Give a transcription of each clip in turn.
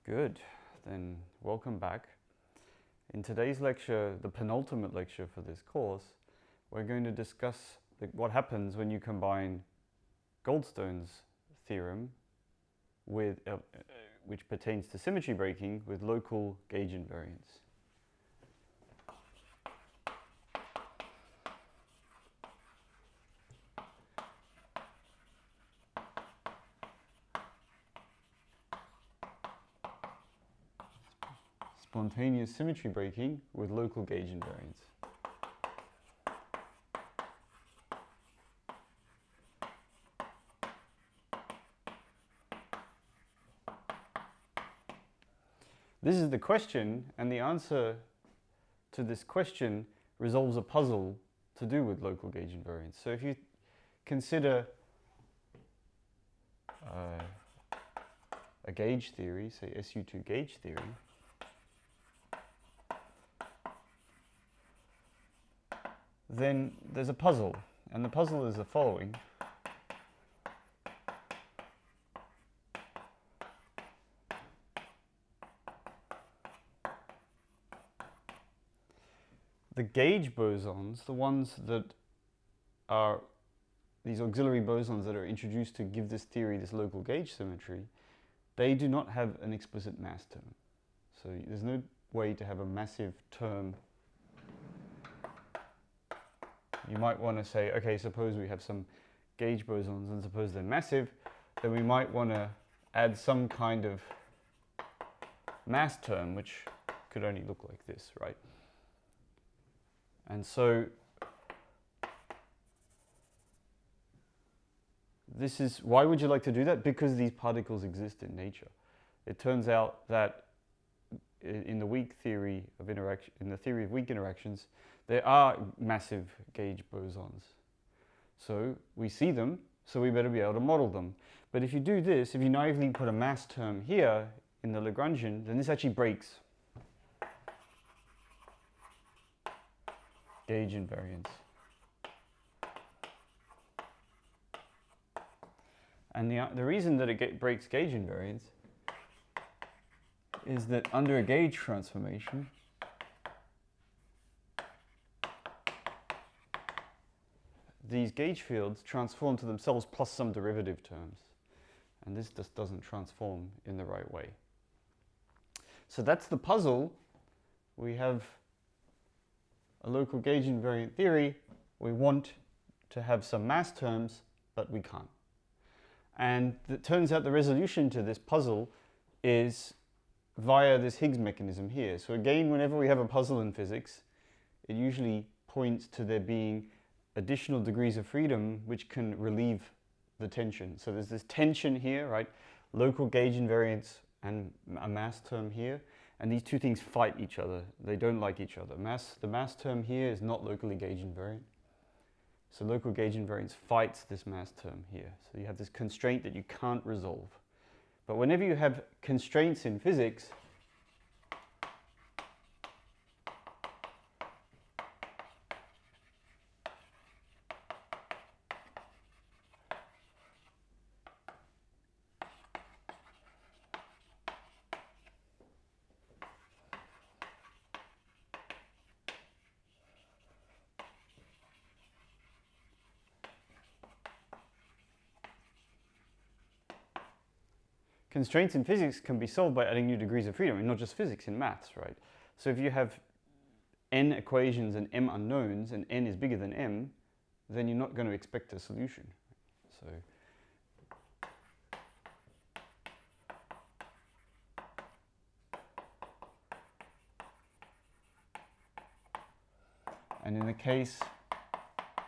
Good, then welcome back. In today's lecture, the penultimate lecture for this course, we're going to discuss what happens when you combine Goldstone's theorem with, which pertains to symmetry breaking, with local gauge invariance. Spontaneous symmetry breaking with local gauge invariance. This is the question, and the answer to this question resolves a puzzle to do with local gauge invariance. So if you consider a gauge theory, say SU2 gauge theory, then there's a puzzle, and the puzzle is the following. The gauge bosons, the ones that are these auxiliary bosons that are introduced to give this theory this local gauge symmetry, they do not have an explicit mass term. So there's no way to have a massive term. You might want to say, okay, suppose we have some gauge bosons and suppose they're massive, then we might want to add some kind of mass term which could only look like this, right? And so this is, why would you like to do that? Because these particles exist in nature. It turns out that in the weak theory of interaction, in the theory of weak interactions, there are massive gauge bosons. So we see them, so we better be able to model them. But if you do this, if you naively put a mass term here in the Lagrangian, then this actually breaks gauge invariance. And the reason that it breaks gauge invariance is that under a gauge transformation, these gauge fields transform to themselves plus some derivative terms. And this just doesn't transform in the right way. So that's the puzzle. We have a local gauge invariant theory. We want to have some mass terms, but we can't. And it turns out the resolution to this puzzle is via this Higgs mechanism here. So again, whenever we have a puzzle in physics, it usually points to there being additional degrees of freedom which can relieve the tension. So there's this tension here, right? Local gauge invariance and a mass term here. And these two things fight each other. They don't like each other. The mass term here is not locally gauge invariant. So local gauge invariance fights this mass term here. So you have this constraint that you can't resolve. But whenever you have constraints in physics, constraints in physics can be solved by adding new degrees of freedom, and not just physics, in maths, right? So if you have n equations and m unknowns, and n is bigger than m, then you're not going to expect a solution. So and in the case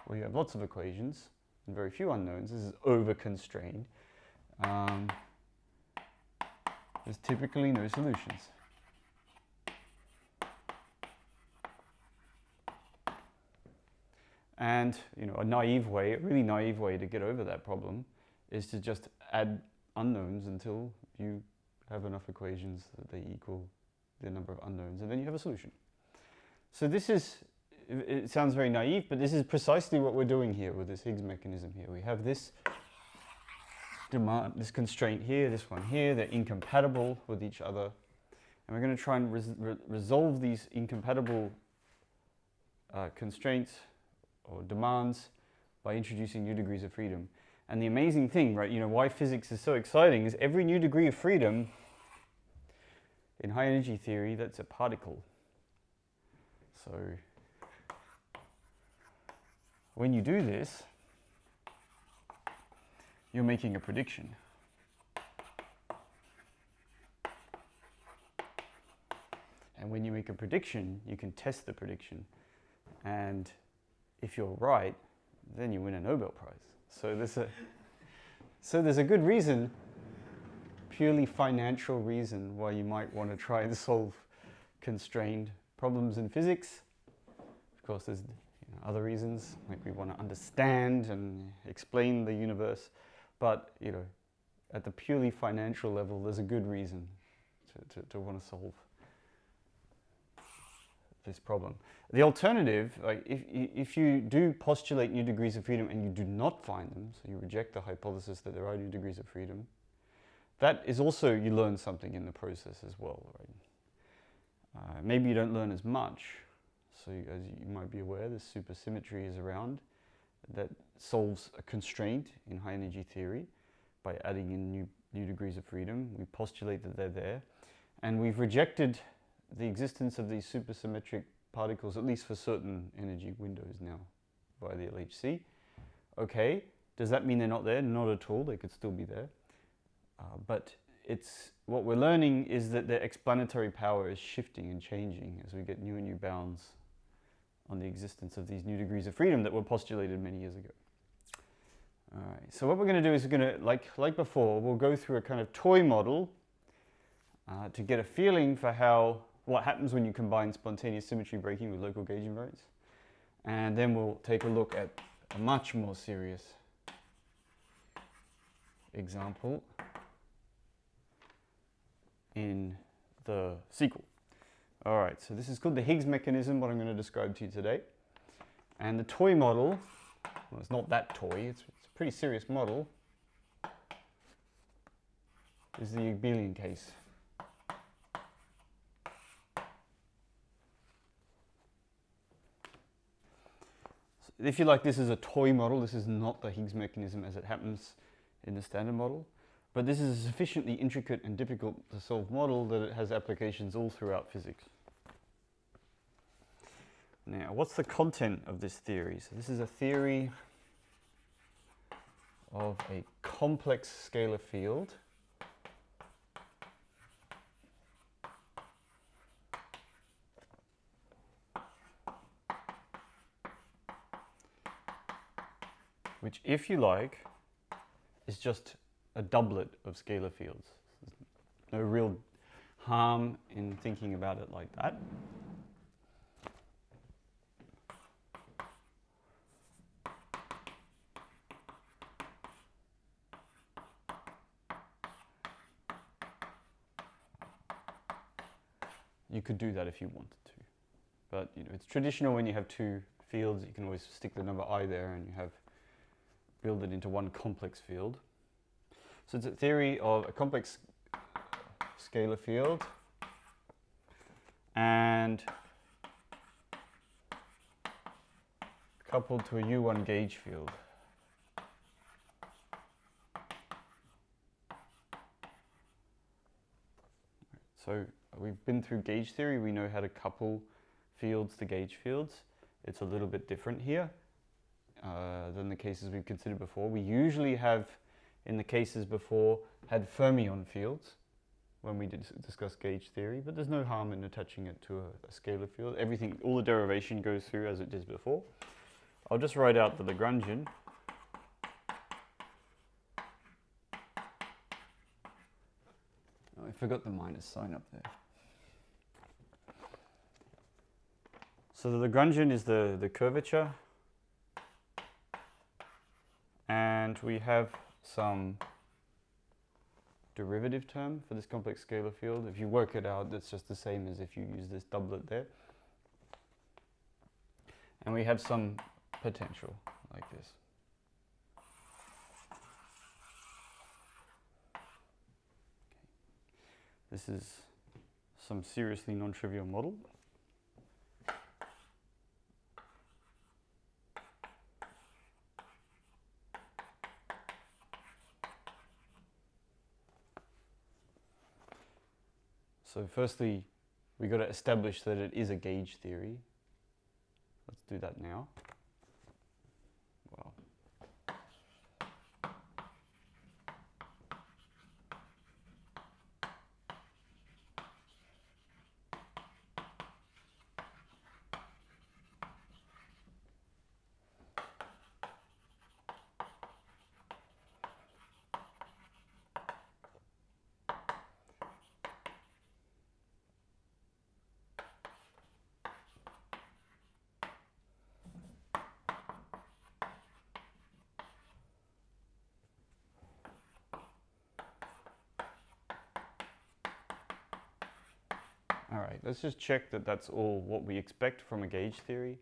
where you have lots of equations and very few unknowns, this is over-constrained. There's typically no solutions. And a really naive way to get over that problem is to just add unknowns until you have enough equations that they equal the number of unknowns, and then you have a solution. So this is, it sounds very naive, but this is precisely what we're doing here with this Higgs mechanism here. We have this demand, this constraint here, this one here, they're incompatible with each other. And we're going to try and resolve these incompatible constraints or demands by introducing new degrees of freedom. And the amazing thing, right, you know, why physics is so exciting is every new degree of freedom in high energy theory, that's a particle. So when you do this, you're making a prediction. And when you make a prediction, you can test the prediction. And if you're right, then you win a Nobel Prize. So there's a good reason, purely financial reason, why you might want to try and solve constrained problems in physics. Of course, there's other reasons, like we want to understand and explain the universe. But at the purely financial level, there's a good reason to want to solve this problem. The alternative, like if you do postulate new degrees of freedom and you do not find them, so you reject the hypothesis that there are new degrees of freedom, that is also, you learn something in the process as well, right? Maybe you don't learn as much. So as you might be aware, this supersymmetry is around that solves a constraint in high energy theory by adding in new degrees of freedom. We postulate that they're there. And we've rejected the existence of these supersymmetric particles, at least for certain energy windows now, by the LHC. Okay, does that mean they're not there? Not at all, they could still be there. But what we're learning is that their explanatory power is shifting and changing as we get new and new bounds on the existence of these new degrees of freedom that were postulated many years ago. All right, so what we're going to do is we're going to, like before, we'll go through a kind of toy model to get a feeling for what happens when you combine spontaneous symmetry breaking with local gauge invariance. And then we'll take a look at a much more serious example in the sequel. All right, so this is called the Higgs mechanism, what I'm going to describe to you today. And the toy model, well, it's not that toy, it's a pretty serious model, is the abelian case. If you like, this is a toy model. This is not the Higgs mechanism as it happens in the standard model. But this is a sufficiently intricate and difficult to solve model that it has applications all throughout physics. Now, what's the content of this theory? So this is a theory of a complex scalar field which, if you like, is just a doublet of scalar fields. There's no real harm in thinking about it like that. You could do that if you wanted to. But it's traditional when you have two fields, you can always stick the number I there and you build it into one complex field. So it's a theory of a complex scalar field and coupled to a U1 gauge field. So we've been through gauge theory, we know how to couple fields to gauge fields. It's a little bit different here than the cases we've considered before. We usually have, in the cases before, had fermion fields when we discuss gauge theory, but there's no harm in attaching it to a scalar field. Everything, all the derivation goes through as it did before. I'll just write out the Lagrangian. Oh, I forgot the minus sign up there. So the Lagrangian is the curvature, and we have some derivative term for this complex scalar field. If you work it out, that's just the same as if you use this doublet there. And we have some potential like this. This is some seriously non-trivial model. So firstly, we've got to establish that it is a gauge theory. Let's do that now. Wow. All right, let's just check that that's all what we expect from a gauge theory.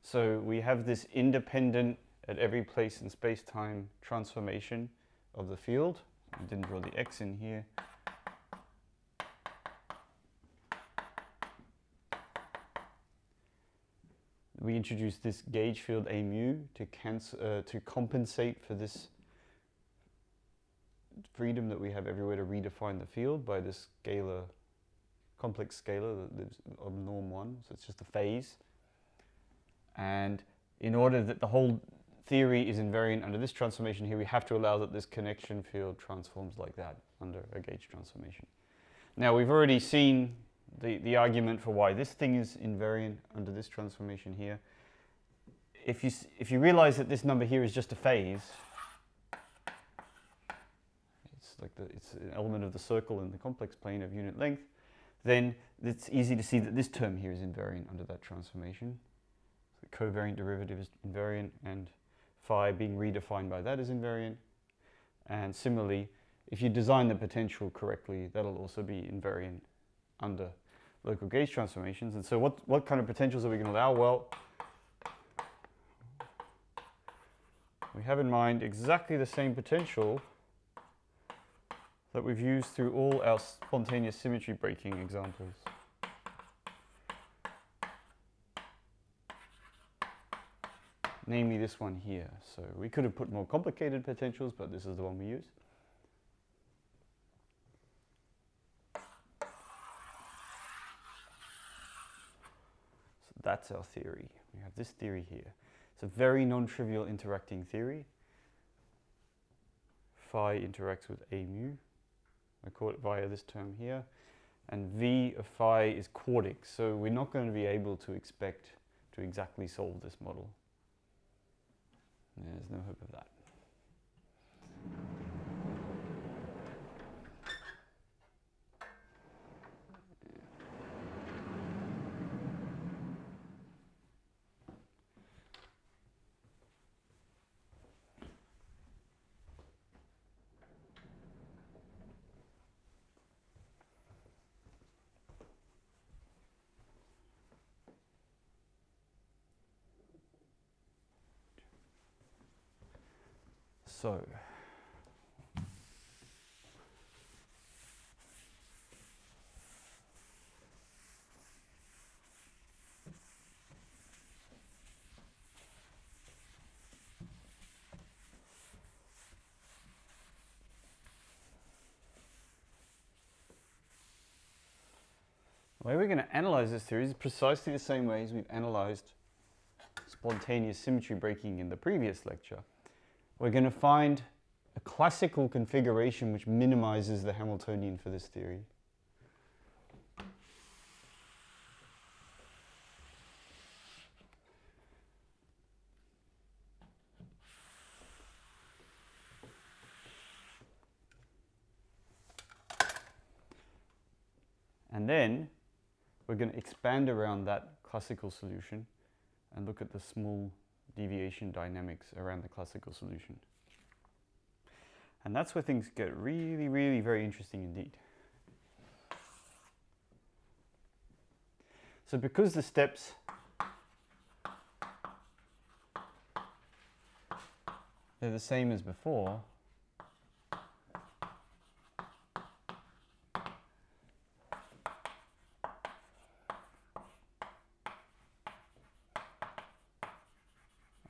So we have this independent at every place in space-time transformation of the field. I didn't draw the x in here. We introduce this gauge field A mu to compensate for this freedom that we have everywhere to redefine the field by this scalar, complex scalar that lives of norm 1, so it's just a phase. And in order that the whole theory is invariant under this transformation here, we have to allow that this connection field transforms like that under a gauge transformation. Now we've already seen the argument for why this thing is invariant under this transformation here. If you realize that this number here is just a phase, it's an element of the circle in the complex plane of unit length, then it's easy to see that this term here is invariant under that transformation. So the covariant derivative is invariant, and phi being redefined by that is invariant. And similarly, if you design the potential correctly, that'll also be invariant under local gauge transformations. And so what kind of potentials are we going to allow? Well, we have in mind exactly the same potential that we've used through all our spontaneous symmetry breaking examples. Namely this one here. So we could have put more complicated potentials, but this is the one we use. So that's our theory. We have this theory here. It's a very non-trivial interacting theory. Phi interacts with A mu. I call it via this term here. And V of phi is quartic, so we're not going to be able to expect to exactly solve this model. There's no hope of that. So, the way we're going to analyze this theory is precisely the same way as we've analyzed spontaneous symmetry breaking in the previous lecture. We're going to find a classical configuration which minimizes the Hamiltonian for this theory. And then we're going to expand around that classical solution and look at the small deviation dynamics around the classical solution. And that's where things get really, really very interesting indeed. So because the steps they're the same as before,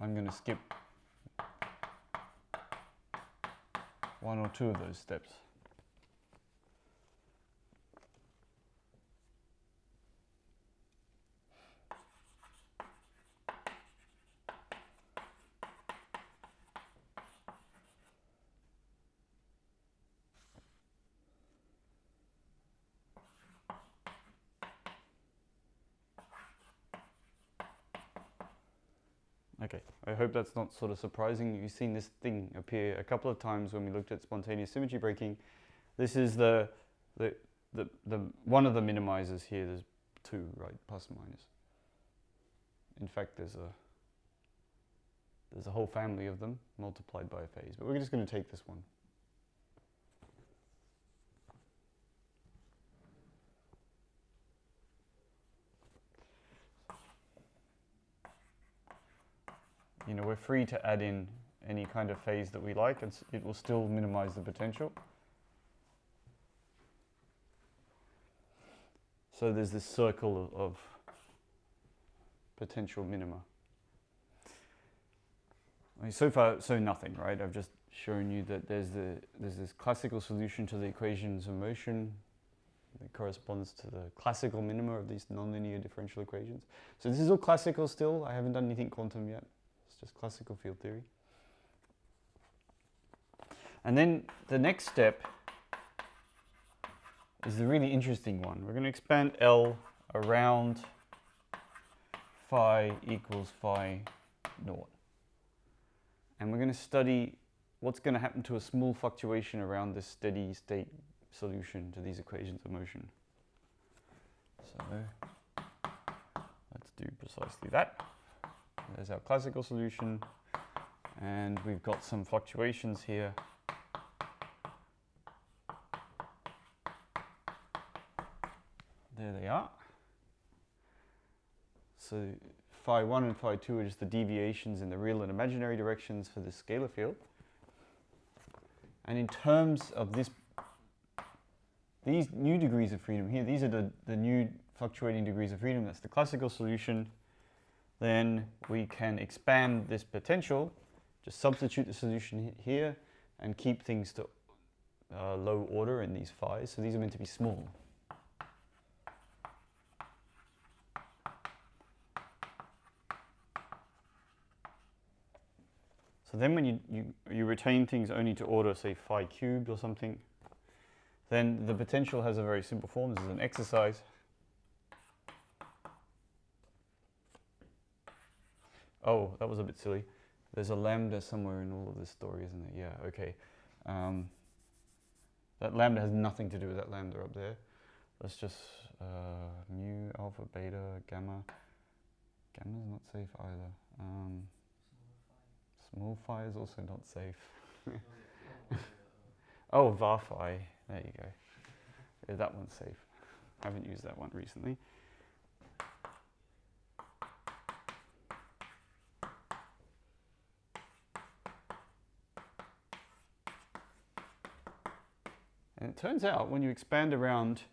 I'm going to skip one or two of those steps. Okay, I hope that's not sort of surprising. You've seen this thing appear a couple of times when we looked at spontaneous symmetry breaking. This is the one of the minimizers here. There's two, right? Plus and minus. In fact, there's a whole family of them multiplied by a phase, but we're just going to take this one. You know, we're free to add in any kind of phase that we like, and it will still minimize the potential. So there's this circle of potential minima. I mean, so far, so nothing, right? I've just shown you that there's this classical solution to the equations of motion that corresponds to the classical minima of these nonlinear differential equations. So this is all classical still. I haven't done anything quantum yet. It's just classical field theory. And then the next step is the really interesting one. We're going to expand L around phi equals phi naught. And we're going to study what's going to happen to a small fluctuation around this steady state solution to these equations of motion. So let's do precisely that. There's our classical solution, and we've got some fluctuations here. There they are. So phi 1 and phi 2 are just the deviations in the real and imaginary directions for this scalar field. And in terms of these new degrees of freedom here, these are the new fluctuating degrees of freedom. That's the classical solution. Then we can expand this potential, just substitute the solution here, and keep things to low order in these phi's. So these are meant to be small. So then when you retain things only to order, say, phi cubed or something, then the potential has a very simple form. This is an exercise. Oh, that was a bit silly. There's a lambda somewhere in all of this story, isn't there? Yeah, okay. That lambda has nothing to do with that lambda up there. Let's just mu, alpha, beta, gamma. Gamma's not safe either. Small phi is also not safe. Oh, var phi. There you go. Yeah, that one's safe. I haven't used that one recently. And it turns out when you expand around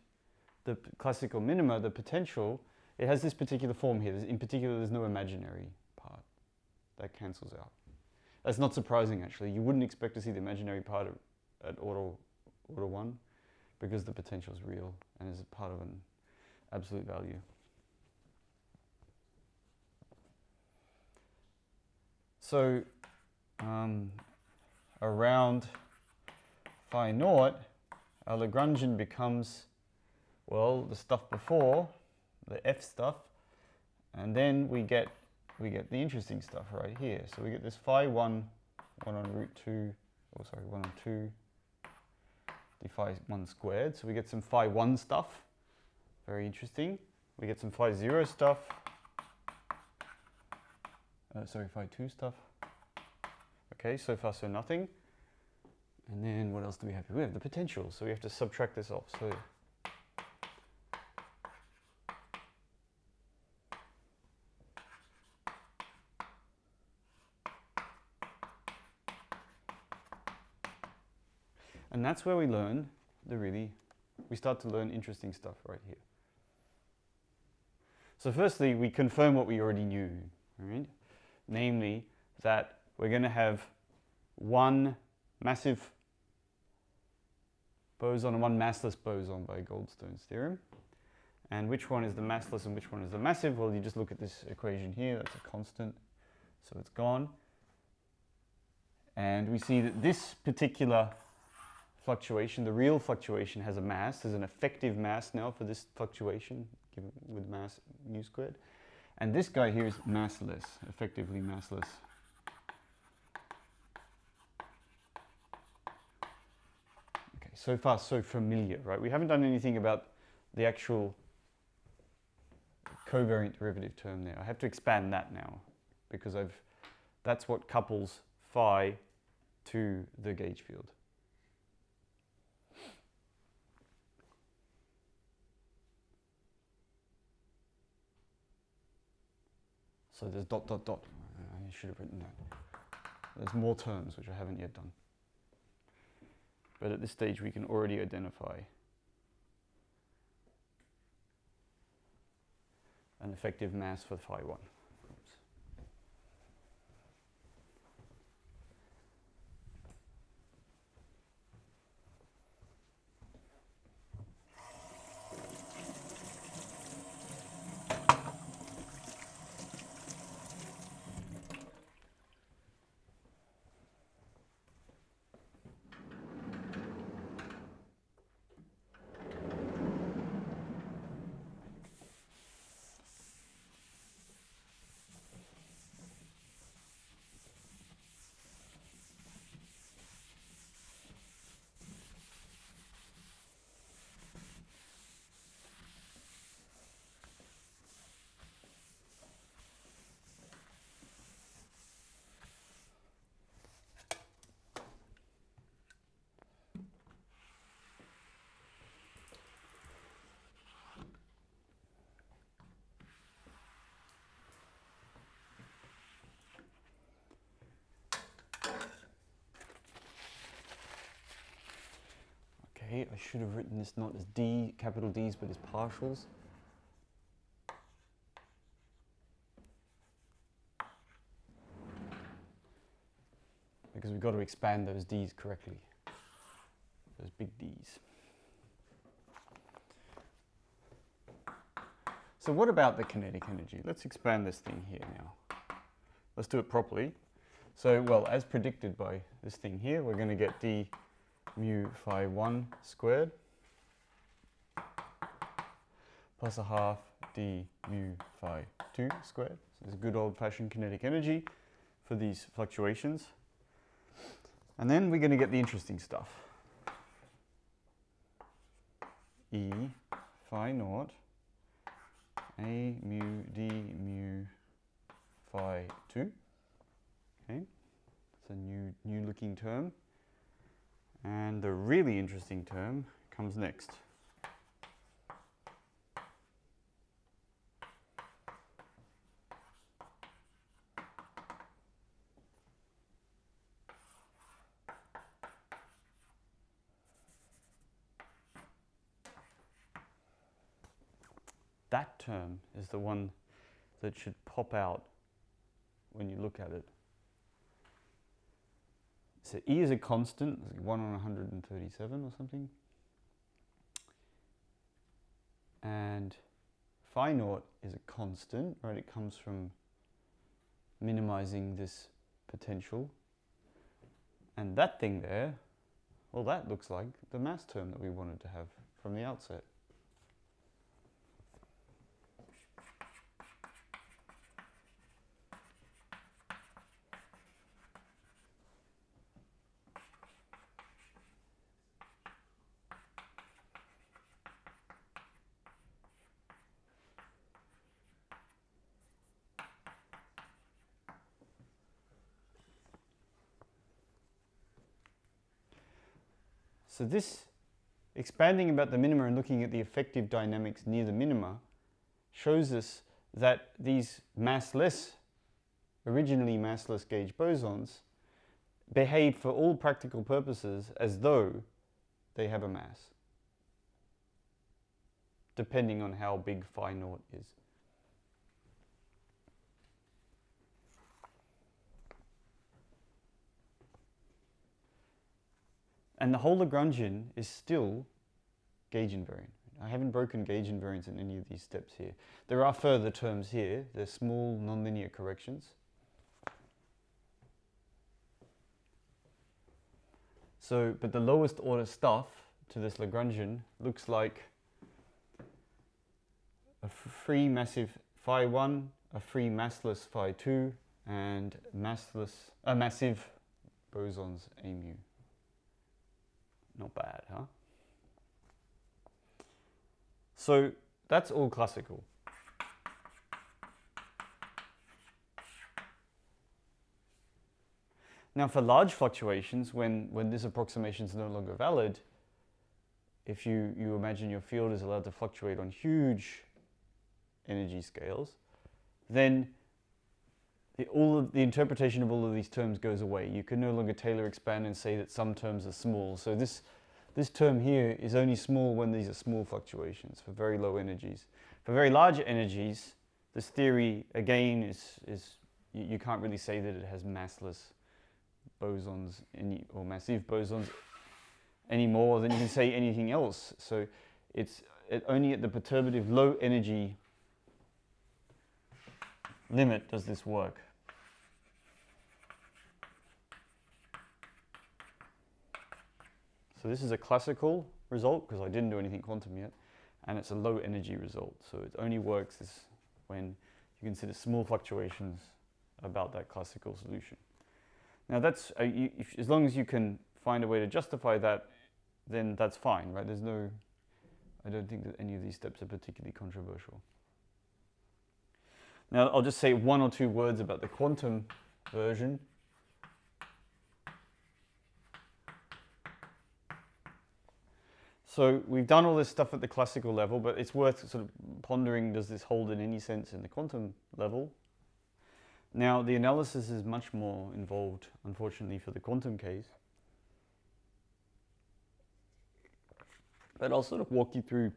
the classical minima, the potential, it has this particular form here. In particular, there's no imaginary part. That cancels out. That's not surprising, actually. You wouldn't expect to see the imaginary part at order 1 because the potential is real and is a part of an absolute value. So around phi naught, our Lagrangian becomes, well, the stuff before, the F stuff, and then we get the interesting stuff right here. So we get this phi 1 on root 2, oh sorry, 1 on 2, the phi 1 squared. So we get some phi 1 stuff, very interesting. We get some phi 0 stuff, sorry, phi 2 stuff. Okay, so far so nothing. And then what else do we have here? We have the potential, so we have to subtract this off. So and that's where we learn we start to learn interesting stuff right here. So firstly, we confirm what we already knew, right? Namely, that we're going to have one massive boson and one massless boson by Goldstone's theorem. And which one is the massless and which one is the massive? Well, you just look at this equation here. That's a constant, so it's gone. And we see that this particular fluctuation, the real fluctuation, has a mass. There's an effective mass now for this fluctuation, given with mass mu squared. And this guy here is massless, effectively massless. Okay, so far so familiar, right? We haven't done anything about the actual covariant derivative term there. I have to expand that now because that's what couples phi to the gauge field. So there's dot, dot, dot. I should have written that. There's more terms which I haven't yet done. But at this stage we can already identify an effective mass for phi 1. Okay, I should have written this not as D, capital D's, but as partials. Because we've got to expand those D's correctly, those big D's. So what about the kinetic energy? Let's expand this thing here now. Let's do it properly. So, well, as predicted by this thing here, we're going to get d mu phi 1 squared plus a half d mu phi 2 squared. So this is good old-fashioned kinetic energy for these fluctuations. And then we're going to get the interesting stuff. E phi naught a mu d mu phi 2. Okay, it's a new looking term. And the really interesting term comes next. That term is the one that should pop out when you look at it. So E is a constant, it's like 1 on 137 or something. And phi naught is a constant, right? It comes from minimizing this potential. And that thing there, well, that looks like the mass term that we wanted to have from the outset. So this, expanding about the minima and looking at the effective dynamics near the minima, shows us that these massless, originally massless gauge bosons, behave for all practical purposes as though they have a mass, depending on how big phi naught is. And the whole Lagrangian is still gauge invariant. I haven't broken gauge invariance in any of these steps here. There are further terms here. They're small nonlinear corrections. So, but the lowest order stuff to this Lagrangian looks like a free massive phi 1, a free massless phi 2, and massive bosons A mu. Not bad, huh? So that's all classical. Now for large fluctuations, when this approximation is no longer valid, if you imagine your field is allowed to fluctuate on huge energy scales, then the interpretation of all of these terms goes away. You can no longer Taylor expand and say that some terms are small. So this term here is only small when these are small fluctuations for very low energies. For very large energies, this theory again is you can't really say that it has massless bosons or massive bosons any more than you can say anything else. So it's only at the perturbative low energy limit does this work. So this is a classical result because I didn't do anything quantum yet, and it's a low energy result. So it only works when you consider small fluctuations about that classical solution. Now that's as long as you can find a way to justify that, then that's fine, right? I don't think that any of these steps are particularly controversial. Now I'll just say one or two words about the quantum version. So we've done all this stuff at the classical level, but it's worth sort of pondering, does this hold in any sense in the quantum level? Now the analysis is much more involved, unfortunately, for the quantum case. But I'll sort of walk you through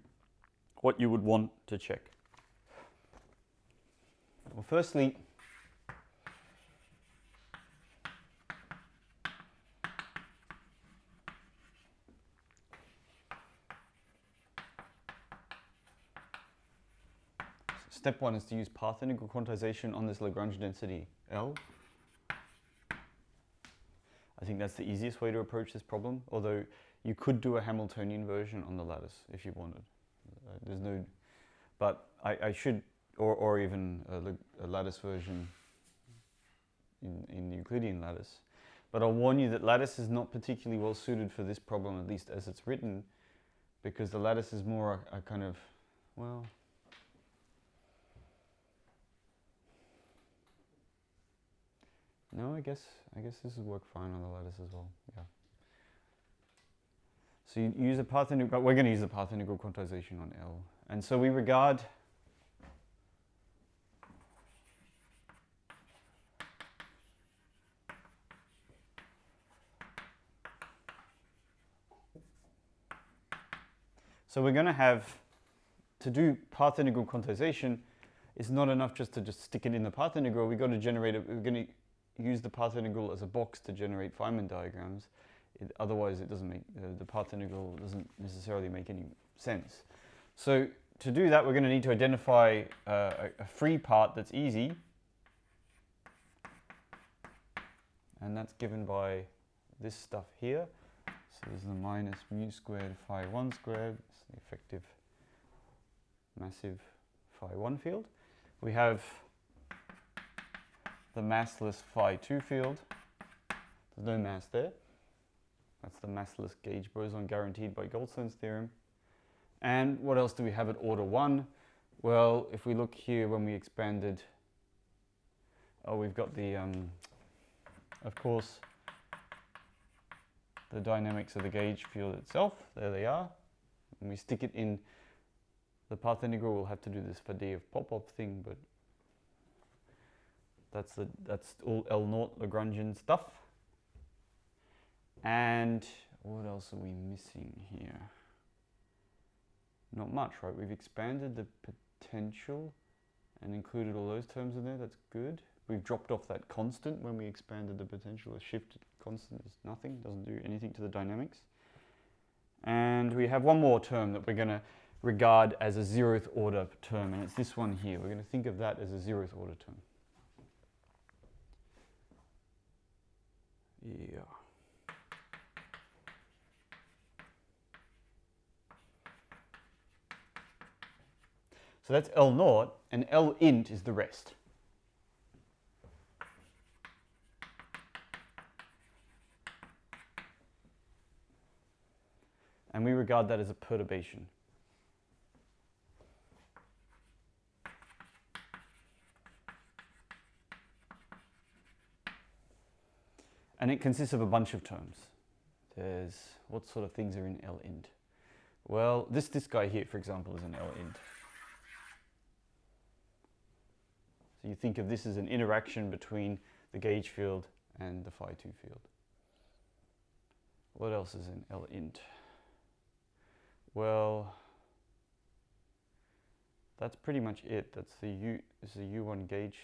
what you would want to check. Well, firstly, step one is to use path integral quantization on this Lagrange density L. I think that's the easiest way to approach this problem, although you could do a Hamiltonian version on the lattice if you wanted. There's no, but I should, or even a lattice version in the Euclidean lattice. But I'll warn you that lattice is not particularly well suited for this problem, at least as it's written, because the lattice is more a kind of, well, no, I guess this would work fine on the lattice as well. Yeah. So you use a path integral, but we're going to use the path integral quantization on L. And so we regard so we're going to have to do path integral quantization. It's not enough just to stick it in the path integral. We've got to generate it. We're going to use the path integral as a box to generate Feynman diagrams. Otherwise, it doesn't make the path integral doesn't necessarily make any sense. So to do that, we're going to need to identify a free part that's easy, and that's given by this stuff here. So this is the minus mu squared phi 1 squared. It's the effective massive phi 1 field. We have the massless phi 2 field. There's no mass there. That's the massless gauge boson guaranteed by Goldstone's theorem. And what else do we have at order 1? Well, if we look here when we expanded, we've got the, of course, the dynamics of the gauge field itself. There they are. When we stick it in the path integral, we'll have to do this Faddeev Popov thing, but that's all L0 Lagrangian stuff. And what else are we missing here? Not much, right? We've expanded the potential and included all those terms in there. That's good. We've dropped off that constant when we expanded the potential. A shifted constant is nothing, doesn't do anything to the dynamics. And we have one more term that we're going to regard as a 0th order term, and it's this one here. We're going to think of that as a 0th order term. Yeah. So that's L naught, and L int is the rest. And we regard that as a perturbation. And it consists of a bunch of terms. There's, what sort of things are in L int? Well, this guy here, for example, is an L int. So you think of this as an interaction between the gauge field and the phi 2 field. What else is in L int? Well, that's pretty much it. That's the U1 gauge.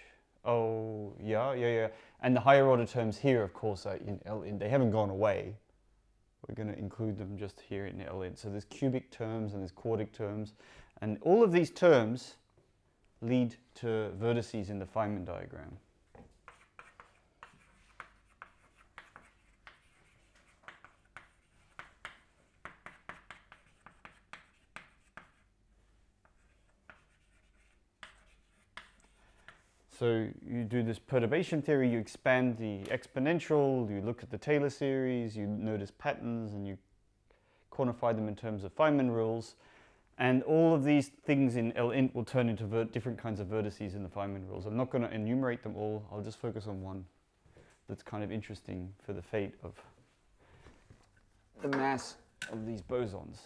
Oh, yeah. And the higher order terms here, of course, are in L int. They haven't gone away. We're going to include them just here in L int. So there's cubic terms and there's quartic terms. And all of these terms lead to vertices in the Feynman diagram. So you do this perturbation theory, you expand the exponential, you look at the Taylor series, you notice patterns, and you quantify them in terms of Feynman rules. And all of these things in L int will turn into different kinds of vertices in the Feynman rules. I'm not going to enumerate them all, I'll just focus on one that's kind of interesting for the fate of the mass of these bosons.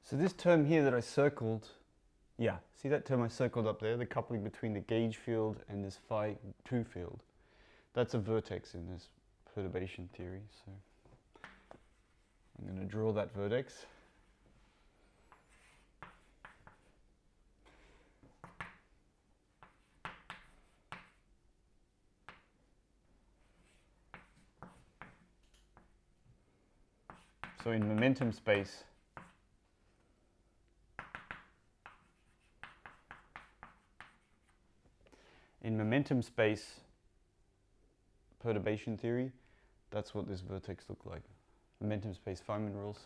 So this term here that I circled, yeah, see that term I circled up there, the coupling between the gauge field and this phi 2 field? That's a vertex in this perturbation theory. So I'm going to draw that vertex. So in momentum space, perturbation theory, that's what this vertex looked like. Momentum space Feynman rules.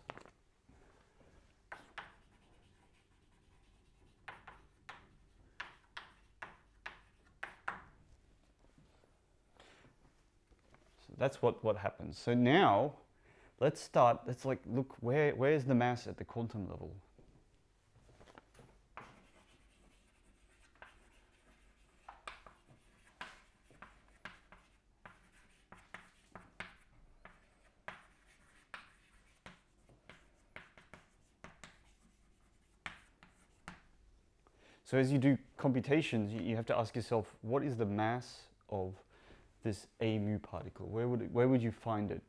So that's what happens. So now let's look where's the mass at the quantum level? So as you do computations, you have to ask yourself, what is the mass of this A mu particle? Where would you find it?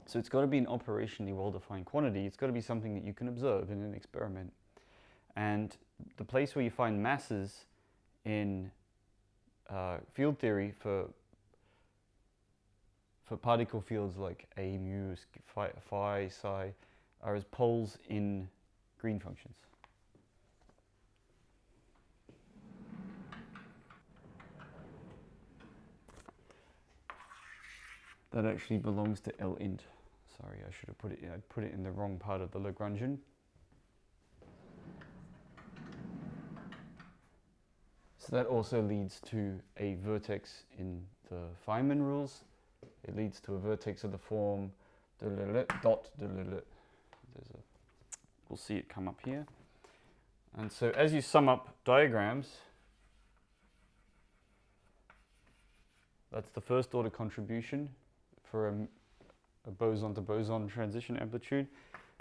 So it's got to be an operationally well-defined quantity. It's got to be something that you can observe in an experiment. And the place where you find masses in field theory for for particle fields like A, mu, phi, psi, are as poles in green functions. That actually belongs to L int. Sorry, I should have put it in. I'd put it in the wrong part of the Lagrangian. So that also leads to a vertex in the Feynman rules. It leads to a vertex of the form dot. We'll see it come up here. And so as you sum up diagrams, that's the first order contribution for a boson to boson transition amplitude.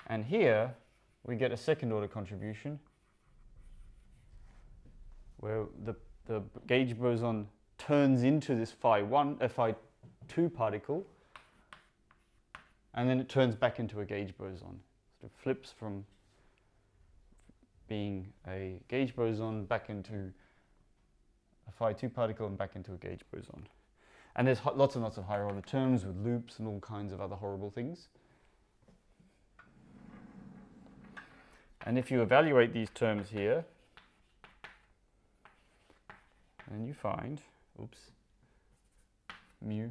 And here we get a second order contribution where the gauge boson turns into this phi 2 particle, and then it turns back into a gauge boson. So it flips from being a gauge boson back into a phi 2 particle and back into a gauge boson. And there's lots and lots of higher order terms with loops and all kinds of other horrible things. And if you evaluate these terms here, then you find, mu,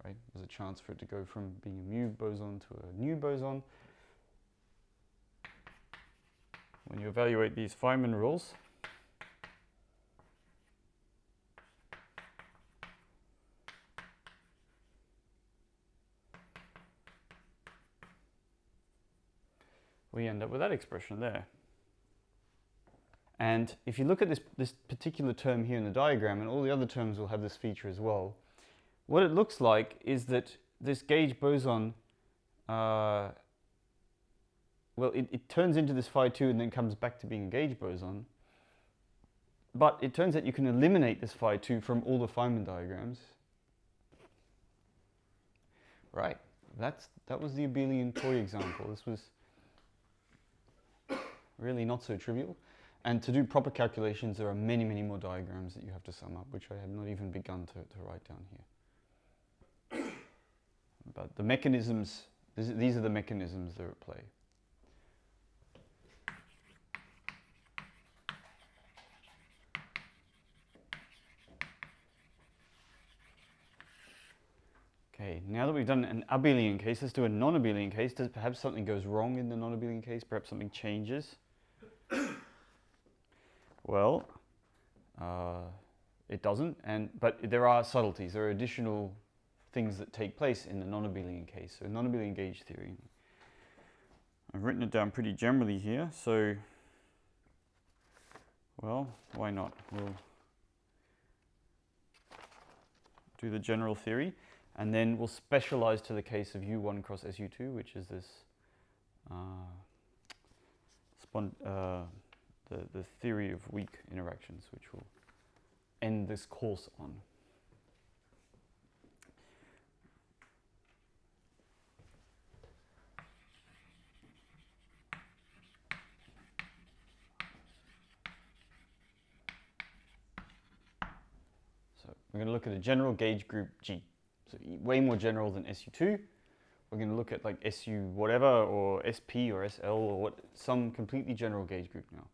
right? There's a chance for it to go from being a mu boson to a nu boson. When you evaluate these Feynman rules, we end up with that expression there. And if you look at this particular term here in the diagram, and all the other terms will have this feature as well, what it looks like is that this gauge boson, well, it turns into this phi 2 and then comes back to being a gauge boson. But it turns out you can eliminate this phi 2 from all the Feynman diagrams. Right, that was the abelian toy example. This was really not so trivial. And to do proper calculations, there are many, many more diagrams that you have to sum up, which I have not even begun to write down here. But the mechanisms, these are the mechanisms that are at play. Okay, now that we've done an abelian case, let's do a non-abelian case. Perhaps something goes wrong in the non-abelian case, perhaps something changes. Well, it doesn't, but there are subtleties. There are additional things that take place in the non-abelian case. So non-abelian gauge theory. I've written it down pretty generally here. So, well, why not? We'll do the general theory, and then we'll specialize to the case of U1 cross SU2, which is this the theory of weak interactions, which we'll end this course on. So we're going to look at a general gauge group G. So way more general than SU2. We're going to look at like SU whatever, or SP or SL, or some completely general gauge group now.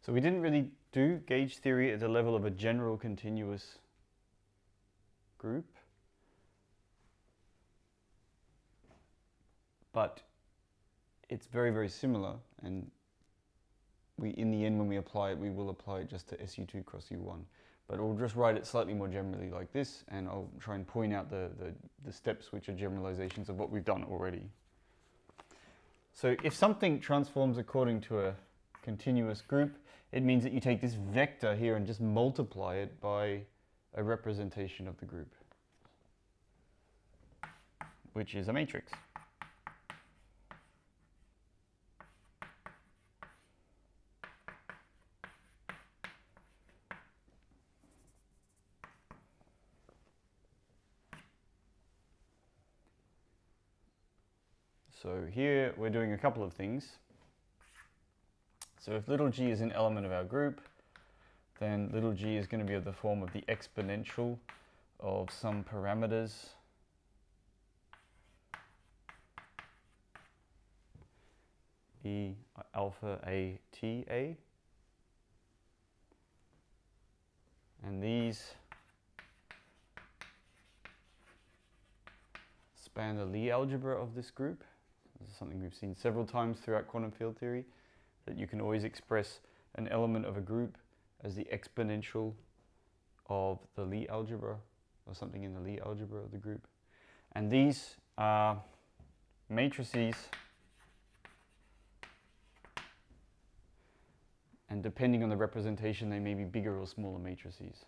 So we didn't really do gauge theory at the level of a general continuous group, but it's very, very similar, and in the end when we apply it, we will apply it just to SU2 cross U1. But we'll just write it slightly more generally like this, and I'll try and point out the steps which are generalizations of what we've done already. So if something transforms according to a continuous group, it means that you take this vector here and just multiply it by a representation of the group, which is a matrix. So here we're doing a couple of things. So if little g is an element of our group, then little g is going to be of the form of the exponential of some parameters e alpha a t a, and these span the Lie algebra of this group. This is something we've seen several times throughout quantum field theory, that you can always express an element of a group as the exponential of the Lie algebra, or something in the Lie algebra of the group. And these are matrices, and depending on the representation, they may be bigger or smaller matrices.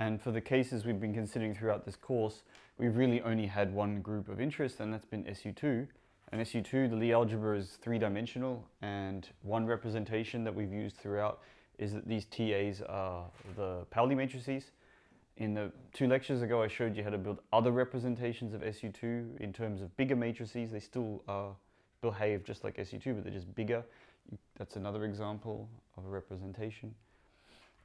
And for the cases we've been considering throughout this course, we've really only had one group of interest, and that's been SU2. And SU2, the Lie algebra is three-dimensional, and one representation that we've used throughout is that these TAs are the Pauli matrices. In the 2 lectures ago, I showed you how to build other representations of SU2 in terms of bigger matrices. They still behave just like SU2, but they're just bigger. That's another example of a representation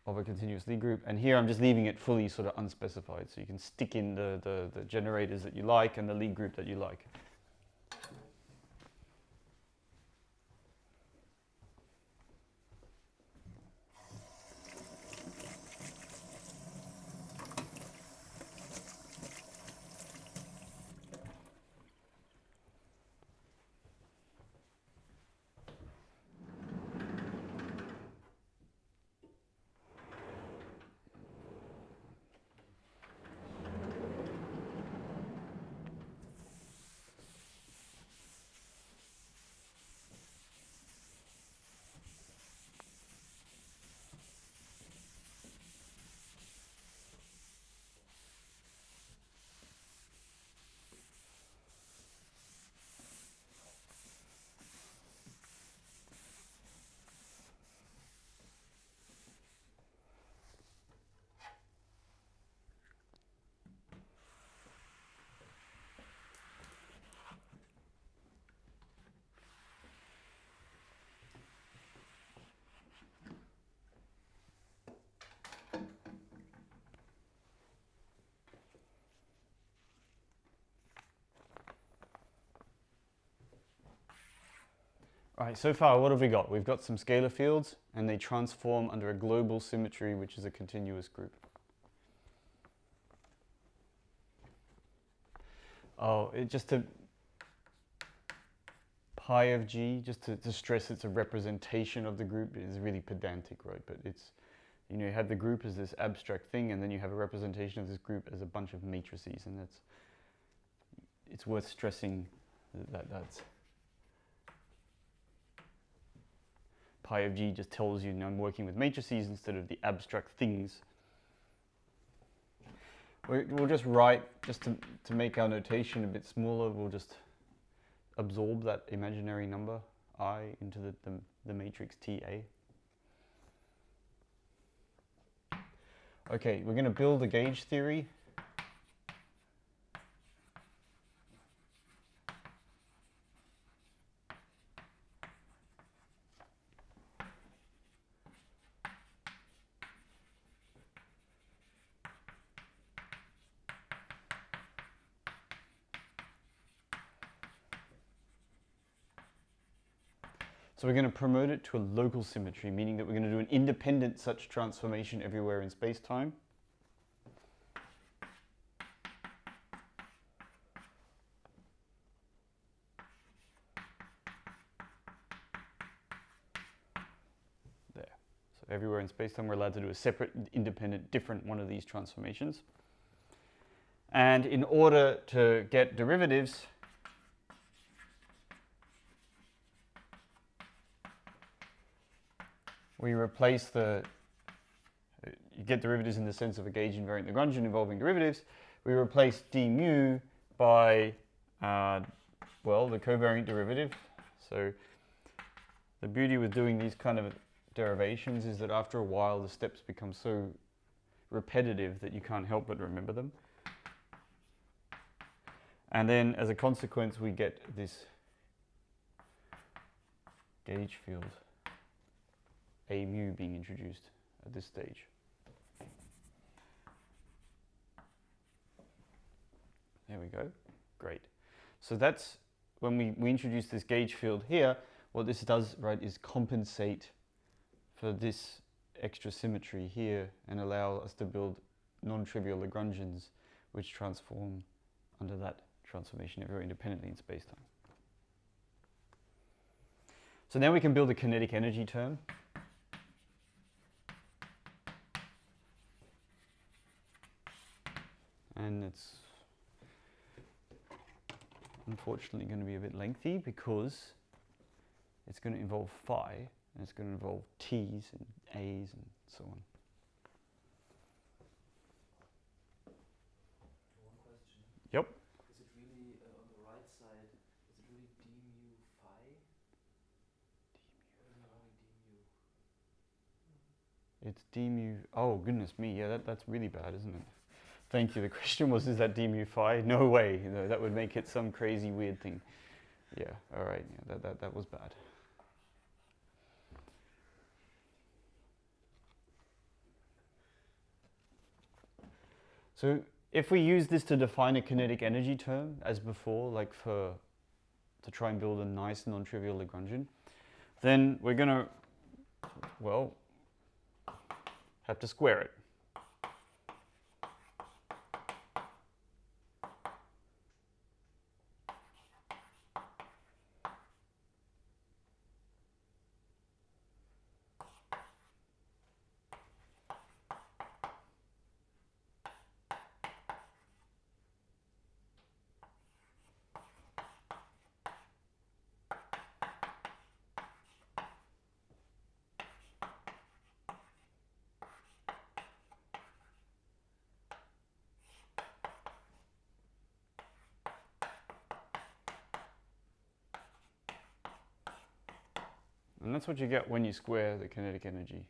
of a continuous Lie group. And here I'm just leaving it fully sort of unspecified, so you can stick in the generators that you like and the Lie group that you like. All right, so far what have we got? We've got some scalar fields, and they transform under a global symmetry, which is a continuous group. Oh, just to pi of g, just to stress it's a representation of the group, is really pedantic, right? But it's, you know, you have the group as this abstract thing, and then you have a representation of this group as a bunch of matrices, and it's worth stressing that's pi of g just tells you, I'm working with matrices instead of the abstract things. We'll just write, just to make our notation a bit smaller, we'll just absorb that imaginary number I into the matrix TA. Okay, we're going to build a gauge theory. So we're going to promote it to a local symmetry, meaning that we're going to do an independent such transformation everywhere in space-time. So everywhere in space-time, we're allowed to do a separate, independent, different one of these transformations. And in order to get derivatives, we replace you get derivatives in the sense of a gauge invariant Lagrangian involving derivatives. We replace d mu by, well, the covariant derivative. So the beauty with doing these kind of derivations is that after a while the steps become so repetitive that you can't help but remember them. And then as a consequence we get this gauge field A mu being introduced at this stage. There we go. Great. So that's when we introduce this gauge field here, what this does, right, is compensate for this extra symmetry here and allow us to build non-trivial Lagrangians which transform under that transformation everywhere independently in space-time. So now we can build a kinetic energy term. And it's unfortunately going to be a bit lengthy because it's going to involve phi, and it's going to involve t's and a's and so on. One question. Yep. Is it really, on the right side, is it really d mu phi? Or is it only d mu? It's d mu, oh goodness me, yeah, that's really bad, isn't it? Thank you. The question was, is that d mu phi? No way. No, that would make it some crazy weird thing. Yeah, all right. Yeah, that was bad. So if we use this to define a kinetic energy term, as before, like to try and build a nice non-trivial Lagrangian, then we're going to, well, have to square it. And that's what you get when you square the kinetic energy.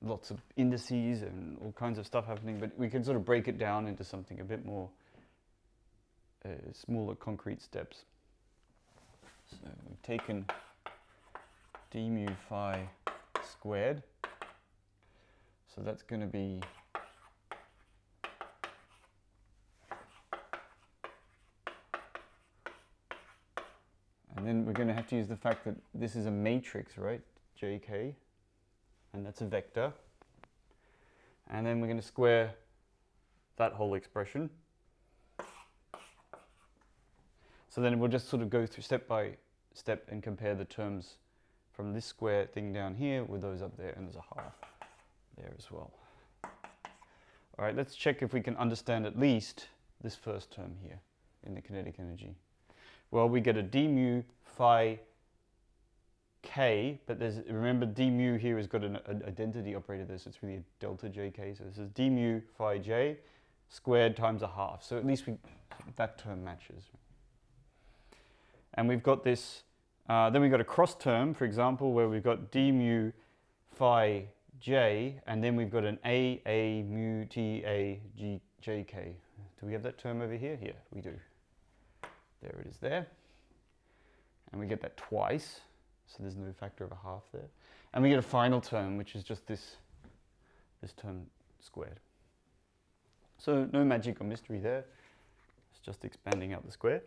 Lots of indices and all kinds of stuff happening, but we can sort of break it down into something a bit more smaller, concrete steps. So we've taken d mu phi squared. So that's going to be and then we're going to have to use the fact that this is a matrix, right? JK, and that's a vector. And then we're going to square that whole expression. So then we'll just sort of go through step by step and compare the terms from this square thing down here with those up there, and there's a half there as well. All right, let's check if we can understand at least this first term here in the kinetic energy. Well, we get a d mu phi k, but remember d mu here has got an identity operator there, so it's really a delta jk. So this is d mu phi j squared times a half. So at least that term matches. And we've got this, then we've got a cross term, for example, where we've got d mu phi j, and then we've got an a mu t a g jk. Do we have that term over here? Yeah, we do. There it is there. And we get that twice, so there's no factor of a half there. And we get a final term, which is just this term squared. So no magic or mystery there. It's just expanding out the square.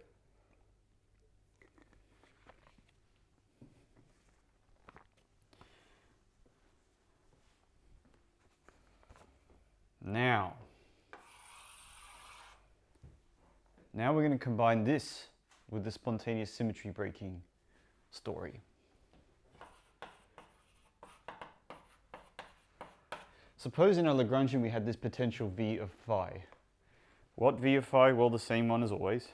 Now we're going to combine this with the spontaneous symmetry breaking story. suppose in our Lagrangian we had this potential V of phi. What V of phi? Well, the same one as always.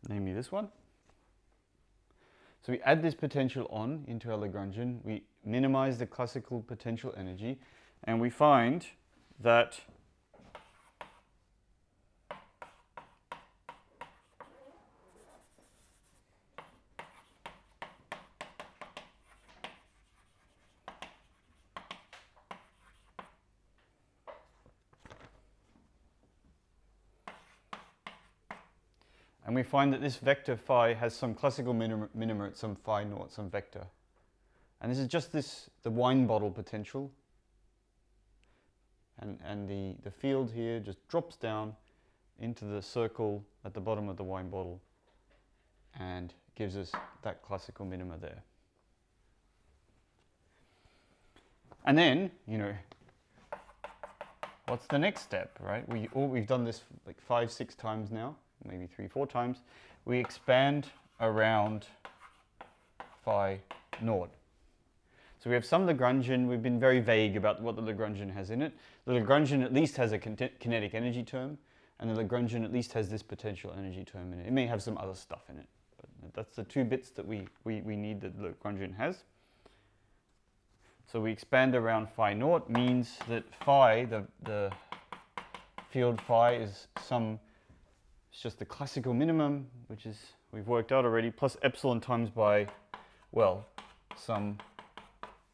Namely this one. So we add this potential on into our Lagrangian, we minimize the classical potential energy, and we find that this vector phi has some classical minima at some phi naught, some vector. And this is just the wine bottle potential. And the field here just drops down into the circle at the bottom of the wine bottle and gives us that classical minima there. And then, what's the next step, right? We've done this like 5, 6 times now, maybe 3, 4 times. We expand around phi naught. So we have some Lagrangian. We've been very vague about what the Lagrangian has in it. The Lagrangian at least has a kinetic energy term, and the Lagrangian at least has this potential energy term in it. It may have some other stuff in it, but that's the 2 bits that we need that the Lagrangian has. So we expand around phi naught means that phi, the field phi, is it's just the classical minimum, which is, we've worked out already, plus epsilon times by, well, some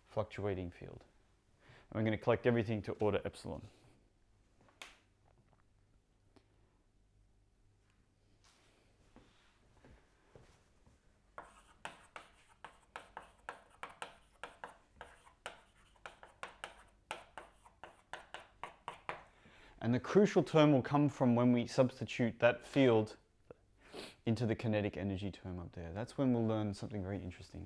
fluctuating field. And we're going to collect everything to order epsilon. And the crucial term will come from when we substitute that field into the kinetic energy term up there. That's when we'll learn something very interesting.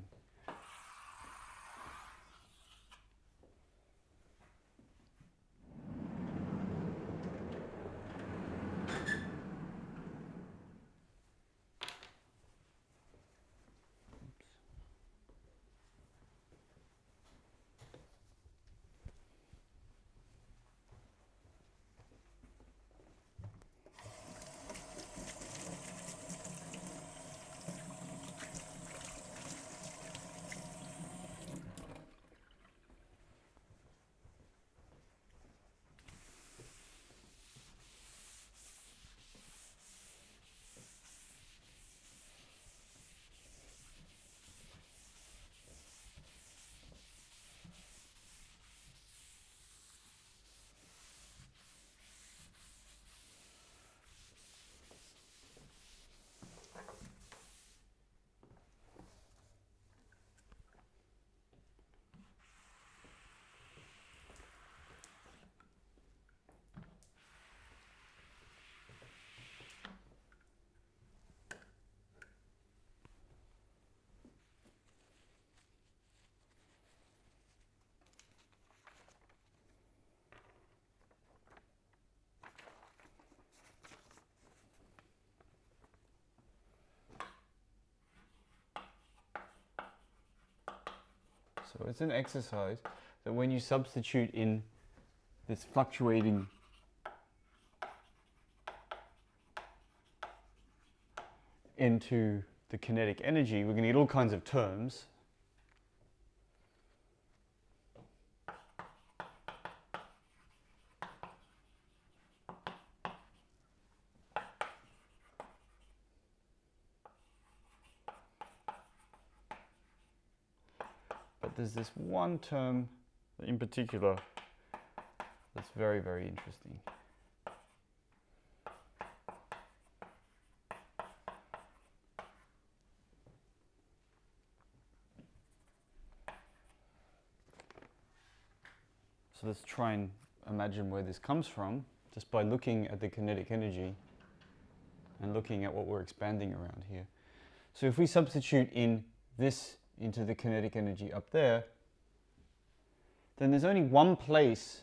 So it's an exercise that when you substitute in this fluctuating into the kinetic energy, we're going to get all kinds of terms. There's this one term in particular that's very, very interesting. So let's try and imagine where this comes from just by looking at the kinetic energy and looking at what we're expanding around here. So if we substitute in this into the kinetic energy up there, then there's only one place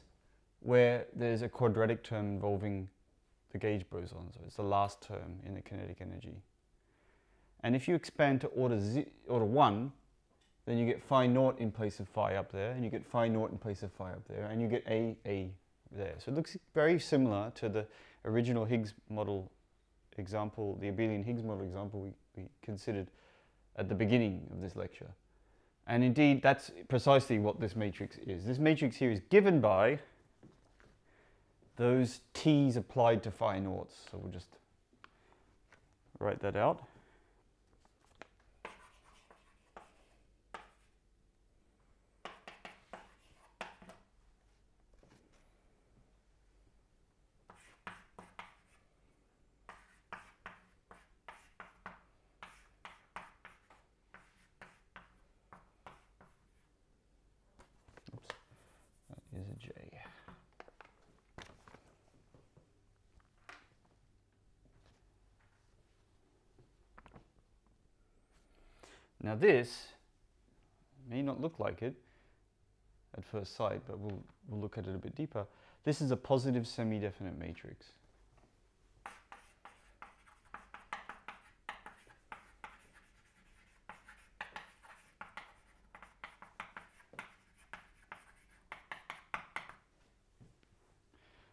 where there's a quadratic term involving the gauge boson, so it's the last term in the kinetic energy. And if you expand to order 1, then you get phi naught in place of phi up there, and you get phi naught in place of phi up there, and you get A there. So it looks very similar to the original Higgs model example, the abelian Higgs model example we considered at the beginning of this lecture. And indeed, that's precisely what this matrix is. This matrix here is given by those t's applied to phi naughts. So we'll just write that out. Is a J. Now this may not look like it at first sight, but we'll look at it a bit deeper. This is a positive semi-definite matrix.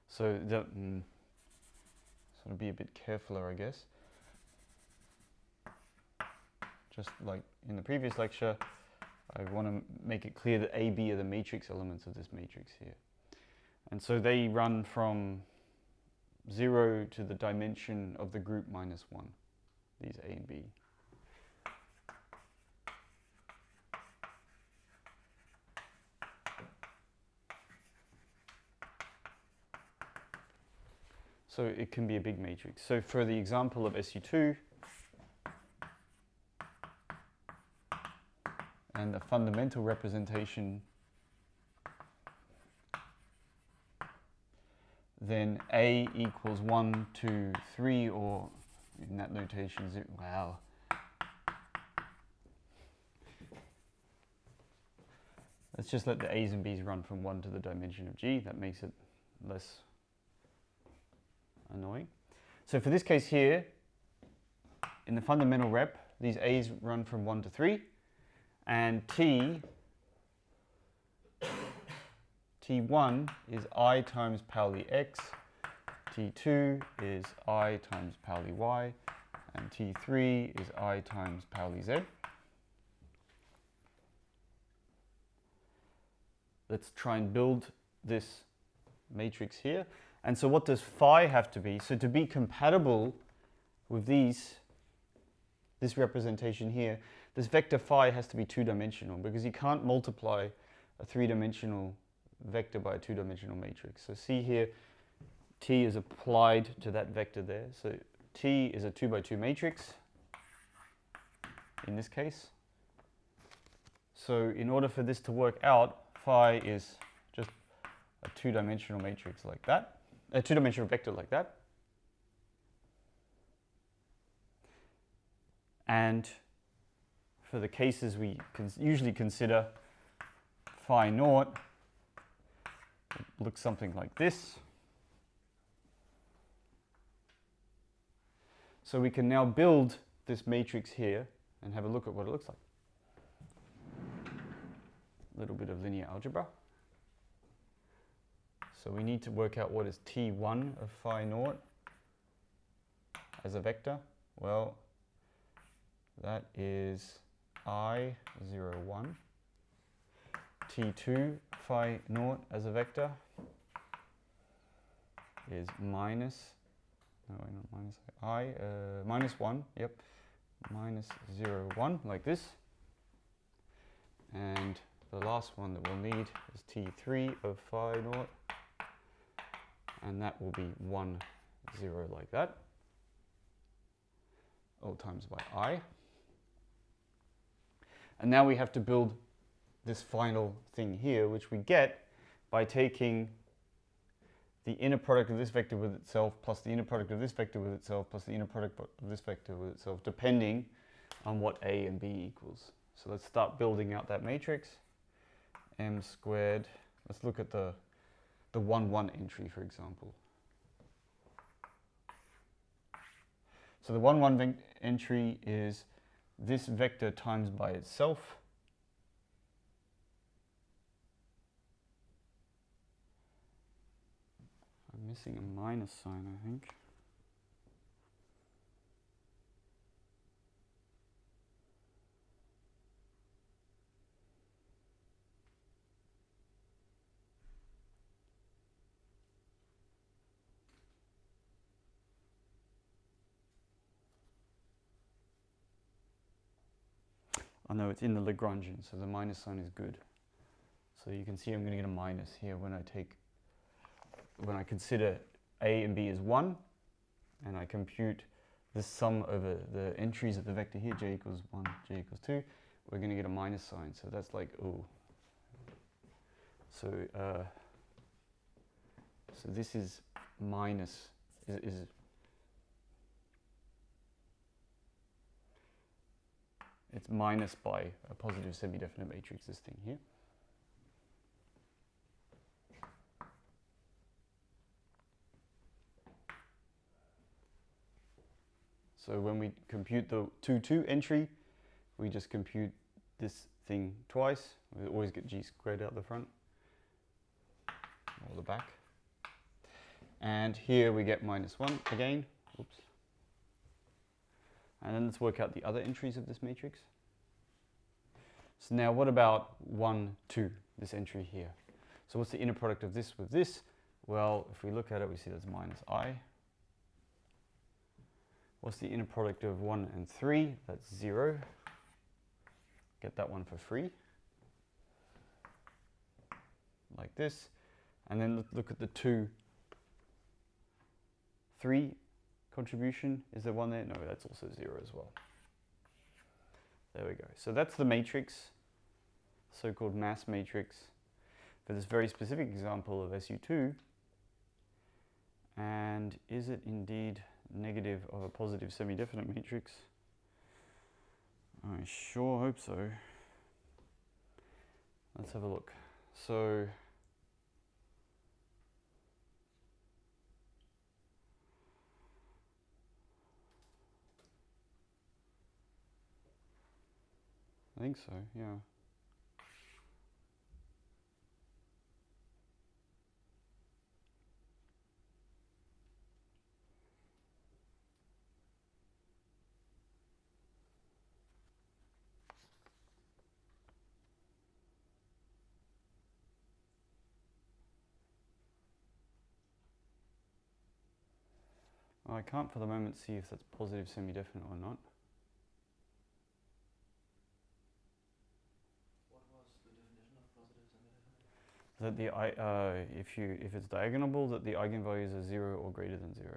So that sort of be a bit carefuler, I guess. Just like in the previous lecture, I want to make it clear that A, B are the matrix elements of this matrix here. And so they run from 0 to the dimension of the group minus 1, these A and B. So it can be a big matrix. So for the example of SU2, and the fundamental representation, then A equals 1, 2, 3, or in that notation, 0. Wow. Let's just let the A's and B's run from 1 to the dimension of G. That makes it less annoying. So for this case here, in the fundamental rep, these A's run from 1 to 3, and T1 is I times Pauli X, T2 is I times Pauli Y, and T3 is I times Pauli Z. Let's try and build this matrix here. And so what does phi have to be? So to be compatible with this representation here, this vector phi has to be two-dimensional, because you can't multiply a three-dimensional vector by a two-dimensional matrix. So see here, T is applied to that vector there. So T is a 2 by 2 matrix in this case. So in order for this to work out, phi is just a two-dimensional matrix like that. A two-dimensional vector like that. And for the cases we usually consider, phi naught looks something like this. So we can now build this matrix here and have a look at what it looks like. A little bit of linear algebra. So we need to work out what is T1 of phi naught as a vector. Well, that is I, 0, 1. T2 phi naught as a vector is minus, no, not minus, minus 1, yep, minus 0, 1, like this. And the last one that we'll need is T3 of phi naught, and that will be 1, 0, like that, all times by I. And now we have to build this final thing here, which we get by taking the inner product of this vector with itself plus the inner product of this vector with itself plus the inner product of this vector with itself, depending on what A and B equals. So let's start building out that matrix. M squared, let's look at the 1, 1 entry, for example. So the 1, 1 entry is this vector times by itself. I'm missing a minus sign, I think. Oh no, it's in the Lagrangian, so the minus sign is good. So you can see I'm going to get a minus here when I consider A and B as 1, and I compute the sum over the entries of the vector here, j equals 1, j equals 2, we're going to get a minus sign. So that's like, oh. So this is minus, it's minus by a positive semi-definite matrix, this thing here. So when we compute the 2, 2 entry, we just compute this thing twice. We always get g squared out the front or the back. And here we get minus 1 again. Oops. And then let's work out the other entries of this matrix. So now what about 1, 2, this entry here? So what's the inner product of this with this? Well, if we look at it, we see that's minus I. What's the inner product of 1 and 3? That's 0. Get that one for free. Like this. And then look at the 2, 3 contribution. Is there one there? No, that's also 0 as well. There we go. So that's the matrix, so-called mass matrix, for this very specific example of SU2. And is it indeed negative of a positive semi-definite matrix? I sure hope so. Let's have a look. So I think so, yeah. I can't for the moment see if that's positive semi-definite or not. What was the definition of positive semi-definite? That if it's diagonal, that the eigenvalues are 0 or greater than 0.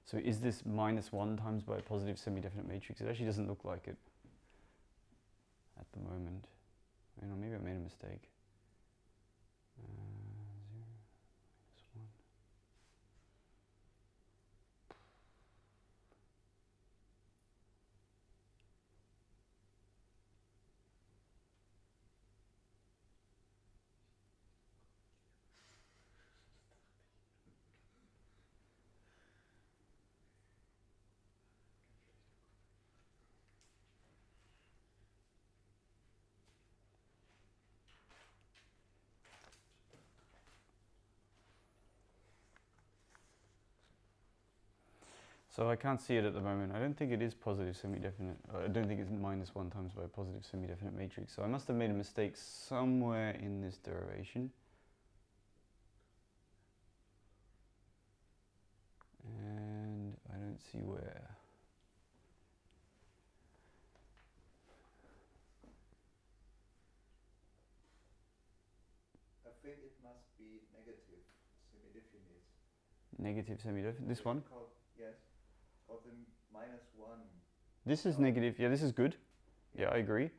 So is this minus 1 times by a positive semi-definite matrix? It actually doesn't look like it at the moment. You know, maybe I made a mistake. 0, minus 1. So I can't see it at the moment. I don't think it is positive semi-definite. I don't think it's minus 1 times by a positive semi-definite matrix. So I must have made a mistake somewhere in this derivation. And I don't see where. I think it must be negative semi-definite. Negative semi-definite. This one? Yes. Or the minus 1. This is negative. Yeah, this is good. Yeah, I agree.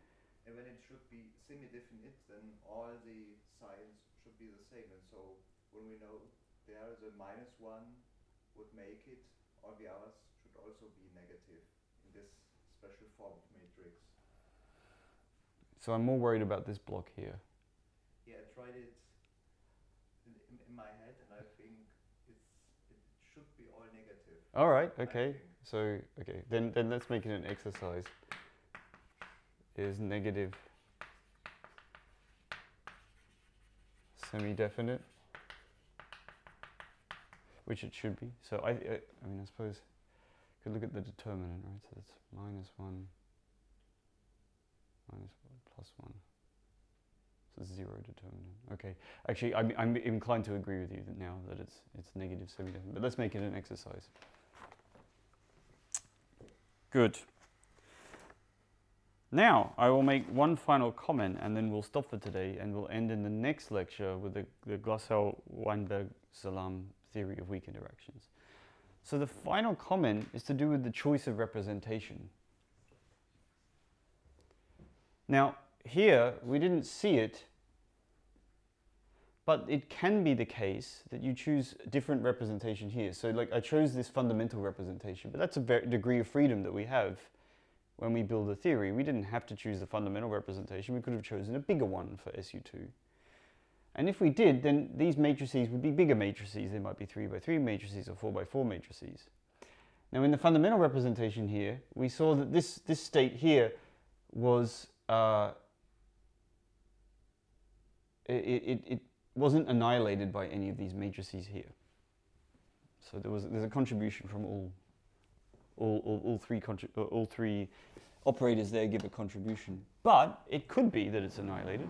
And when it should be semi-definite, then all the signs should be the same. And so when we know there the minus 1 would make it, all the others should also be negative in this special form of matrix. So I'm more worried about this block here. Yeah, I tried it in my head, and I think it should be all negative. All right, okay. So, okay, then let's make it an exercise. Is negative semi-definite? Which it should be. So I mean, I suppose you could look at the determinant, right? So that's minus 1, plus 1. So it's 0 determinant. Okay. Actually, I'm inclined to agree with you that now that it's negative semi-definite. But let's make it an exercise. Good. Now, I will make one final comment and then we'll stop for today and we'll end in the next lecture with the Glashow-Weinberg-Salam theory of weak interactions. So the final comment is to do with the choice of representation. Now, here, we didn't see it, but it can be the case that you choose a different representation here. So like I chose this fundamental representation, but that's a degree of freedom that we have when we build a theory. We didn't have to choose the fundamental representation. We could have chosen a bigger one for SU2. And if we did, then these matrices would be bigger matrices. They might be 3 by 3 matrices or 4 by 4 matrices. Now in the fundamental representation here, we saw that this state here was, it wasn't annihilated by any of these matrices here. So there's a contribution from all three operators there give a contribution. But it could be that it's annihilated.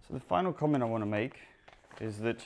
So the final comment I want to make is that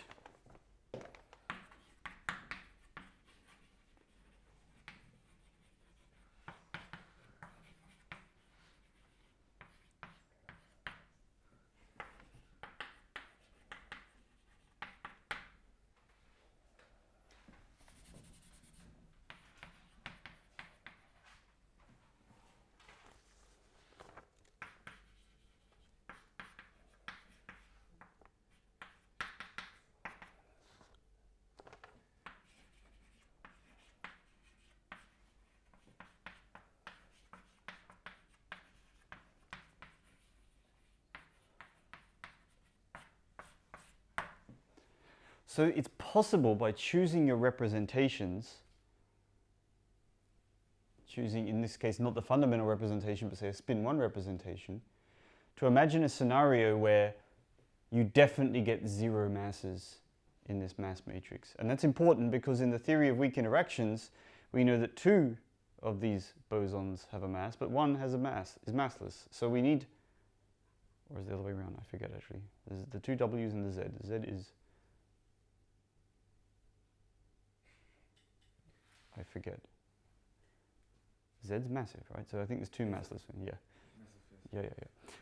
so it's possible by choosing your representations, choosing in this case not the fundamental representation but say a spin 1 representation, to imagine a scenario where you definitely get 0 masses in this mass matrix. And that's important because in the theory of weak interactions we know that 2 of these bosons have a mass, but 1 has a mass, is massless. So we need, or is it the other way around? I forget actually. There's the 2 W's and the Z. The Z is, I forget. Z's massive, right? So I think there's 2 massless. Yeah. Yeah.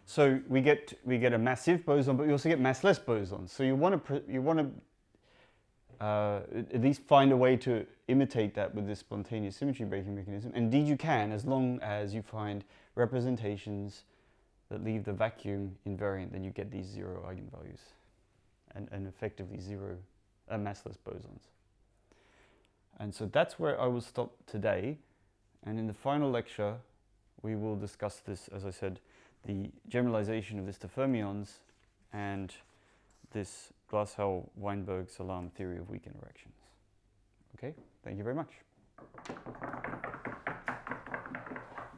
So we get a massive boson, but we also get massless bosons. So you want to at least find a way to imitate that with this spontaneous symmetry breaking mechanism. Indeed, you can, as long as you find representations that leave the vacuum invariant. Then you get these 0 eigenvalues, and effectively 0 massless bosons. And so that's where I will stop today. And in the final lecture, we will discuss this, as I said, the generalization of this to fermions and this Glashow-Weinberg-Salam theory of weak interactions. Okay, thank you very much.